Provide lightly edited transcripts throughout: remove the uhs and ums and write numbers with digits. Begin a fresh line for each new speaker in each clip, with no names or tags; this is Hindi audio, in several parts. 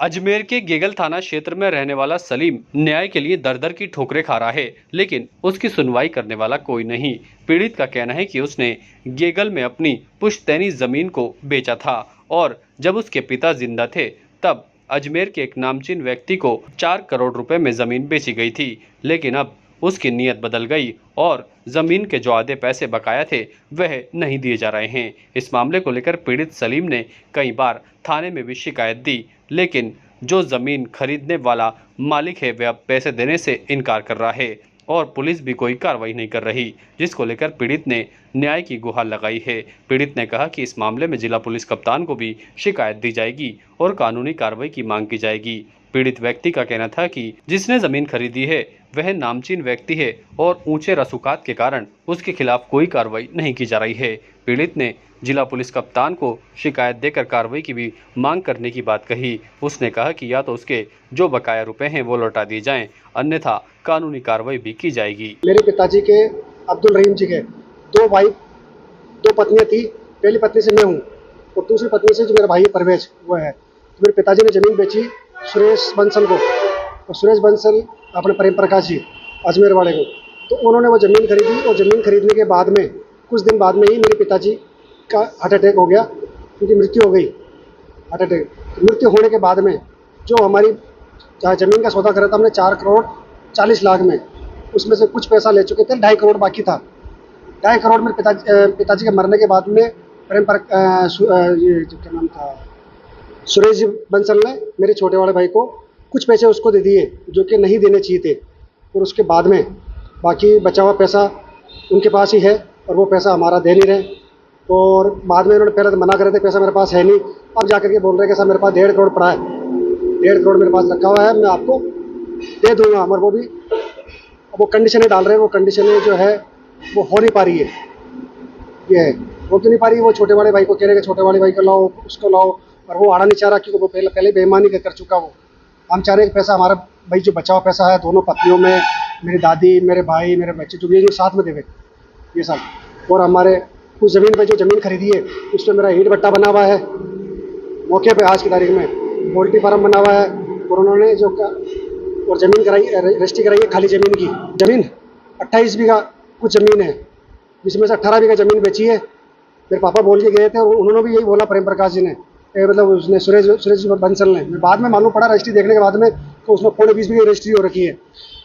अजमेर के गेगल थाना क्षेत्र में रहने वाला सलीम न्याय के लिए दर दर की ठोकरें खा रहा है, लेकिन उसकी सुनवाई करने वाला कोई नहीं। पीड़ित का कहना है कि उसने गेगल में अपनी पुश्तैनी जमीन को बेचा था और जब उसके पिता जिंदा थे तब अजमेर के एक नामचीन व्यक्ति को 4 करोड़ रुपए में जमीन बेची गई थी, लेकिन अब उसकी नीयत बदल गई और जमीन के जो आधे पैसे बकाया थे वह नहीं दिए जा रहे हैं। इस मामले को लेकर पीड़ित सलीम ने कई बार थाने में भी शिकायत दी, लेकिन जो जमीन खरीदने वाला मालिक है वह अब पैसे देने से इनकार कर रहा है और पुलिस भी कोई कार्रवाई नहीं कर रही, जिसको लेकर पीड़ित ने न्याय की गुहार लगाई है। पीड़ित ने कहा कि इस मामले में जिला पुलिस कप्तान को भी शिकायत दी जाएगी और कानूनी कार्रवाई की मांग की जाएगी। पीड़ित व्यक्ति का कहना था कि जिसने जमीन खरीदी है वह नामचीन व्यक्ति है और ऊंचे रसूखात के कारण उसके खिलाफ कोई कार्रवाई नहीं की जा रही है। पीड़ित ने जिला पुलिस कप्तान को शिकायत देकर कार्रवाई की भी मांग करने की बात कही। उसने कहा कि या तो उसके जो बकाया रुपए हैं वो लौटा दिए जाएं, अन्यथा कानूनी कार्रवाई भी की जाएगी।
मेरे पिताजी के अब्दुल रहीम जी के 2 वाइफ 2 पत्नियां थी। पहली पत्नी से मैं हूँ और दूसरी पत्नी से जो मेरा भाई परवेज वो है। तो मेरे पिताजी ने ज़मीन बेची सुरेश बंसल को, और सुरेश बंसल अपने प्रेम प्रकाश जी अजमेर वाले को। तो उन्होंने वो ज़मीन खरीदी और ज़मीन खरीदने के बाद में कुछ दिन बाद में ही मेरे पिताजी का हार्ट अटैक हो गया, उनकी मृत्यु हो गई। हार्ट अटैक मृत्यु होने के बाद में जो हमारी ज़मीन का सौदा करा था हमने 4 करोड़ 40 लाख में, उसमें से कुछ पैसा ले चुके थे, 2.5 करोड़ बाकी था। 2.5 करोड़ मेरे पिताजी के मरने के बाद में ये क्या नाम था, सुरेश बंसल ने मेरे छोटे वाले भाई को कुछ पैसे उसको दे दिए जो कि नहीं देने चाहिए थे, और उसके बाद में बाकी बचा हुआ पैसा उनके पास ही है और वो पैसा हमारा दे नहीं रहे। और बाद में उन्होंने पहले तो मना करे थे, पैसा मेरे पास है नहीं, अब जाकर के बोल रहे हैं कि सर मेरे पास 1.5 करोड़ पड़ा है, 1.5 करोड़ मेरे पास रखा हुआ है, मैं आपको दे दूँगा। मगर वो भी वो कंडीशनें डाल रहे हैं, वो कंडीशनें जो है वो हो नहीं पा रही है। ये है वो क्यों नहीं पा रही है, वो छोटे वाले भाई को कह रहे हैं कि छोटे वाले भाई को लाओ, उसको लाओ, और वो आना नहीं चाह रहा क्योंकि वो पहले बेईमानी कर चुका। वो हम चाह रहे हैं कि पैसा हमारा भाई जो बचा हुआ पैसा है दोनों पत्नियों में, मेरी दादी, मेरे भाई, मेरे बच्चे जो भी है साथ में देवे ये सब। और हमारे उस ज़मीन पे जो ज़मीन खरीदी है उसमें मेरा ईंट भट्टा बना हुआ है मौके पे, आज की तारीख में पोल्ट्री फार्म बना हुआ है। और उन्होंने जो और ज़मीन कराई, रजिस्ट्री कराई है खाली ज़मीन की। ज़मीन 28 बीघा कुछ ज़मीन है, जिसमें से 18 बीघा ज़मीन बेची है। मेरे पापा बोल के गए थे और उन्होंने भी यही बोला, प्रेम प्रकाश जी ने, मतलब उसने सुरेश बंसल ने। बाद में मालूम पड़ा रजिस्ट्री देखने के बाद में तो उसमें 20 बीघा रजिस्ट्री हो रखी है।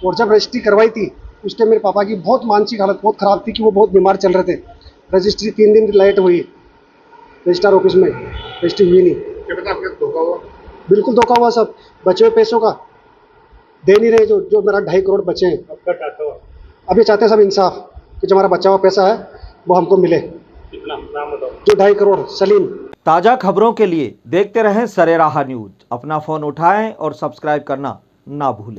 और जब रजिस्ट्री करवाई थी उस टाइम मेरे पापा की बहुत मानसिक हालत बहुत ख़राब थी कि वो बहुत बीमार चल रहे थे। रजिस्ट्री 3 दिन लेट हुई, रजिस्ट्रार ऑफिस में रजिस्ट्री हुई नहीं। धोखा हुआ, बिल्कुल धोखा हुआ। सब बचे हुए पैसों का दे नहीं रहे, जो मेरा 2.5 करोड़ बचे हैं। अभी चाहते हैं सब इंसाफ कि जो हमारा बचा हुआ पैसा है वो हमको मिले। जो 2.5 करोड़ सलीम।
ताज़ा खबरों के लिए देखते रहें सरेराह न्यूज। अपना फ़ोन उठाएं और सब्सक्राइब करना ना भूलें।